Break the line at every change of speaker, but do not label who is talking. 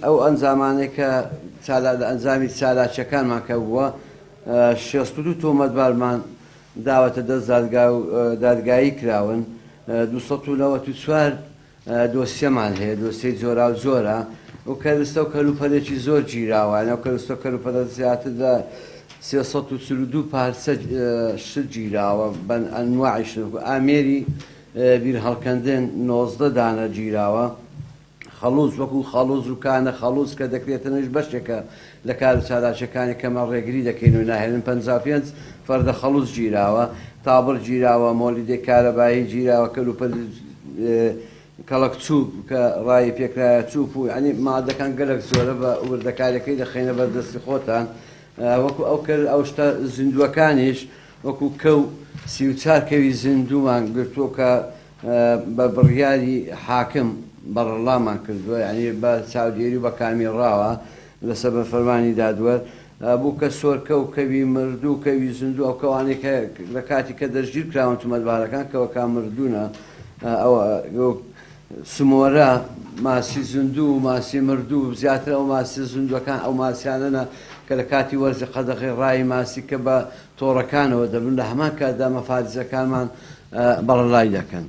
ئەو ئەنجامانەی کە ئەنجامی چالاکیەکانمان کەوتووە 62 تۆمەتبارمان داوەتە دەست دادگایی کراون، 294 دۆسیەمان هەیە، دۆسیەی جۆرا و جۆرە و کەلستە و کەلوپەلێکی زۆر گیراوانە و کەلستە و کەلوپەلە زیاتر لە 342 پارچە شت گیراوە بەن ئەنواعی شت، ئامێری بیر هەڵکەندن 19 دانە گیراوە، خەڵوز وەکو خەڵوز و کانە خەڵوز کە دەکرێتنش بەشێکە لە کار چالاکیەکانی کەمە ڕێگری دەکەین و ناهێنن 55 فەردە خەڵوز گیراوە، تابڵ گیراوە، مۆلیدێک کارەبایی گیراوە، کەلوپەل کەڵک چوب کە ڕای پێکرایە چوب و ئەنی مادەکان گەلک زۆرە بە وردەکارەکەی دەخێنە بەردەستی خۆتان، وەکو ئەو شتە زیندووەکانیش وەکو کەو 34 کەوی زیندوومان گرتووە کە بە بڕیاری حاکم بەڕەڵامان کردووە، یعنی بە چاودێری و بە کامیڕاوە لەسەر بە فەرمانی دادوەر بوو کە سۆرکە و کەوی مردوو کەوی زیندوو ئەو کەوانەی کە لە کاتی کە دەستگیر کراون تۆمەتبارەکان کەوەکان مردوونە، سمۆرە ماسی زیندوو و ماسی مردوو زیاتر ئەو ماسی زیندوەکان ئەو ماسیانەنە کە لە کاتی وەرزی قەدەغی ڕای ماسی کە بە تۆڕەکانەوە دەبن لە هەمان کاتدا مەفارزەکانمان بەڕڵای دەکەن.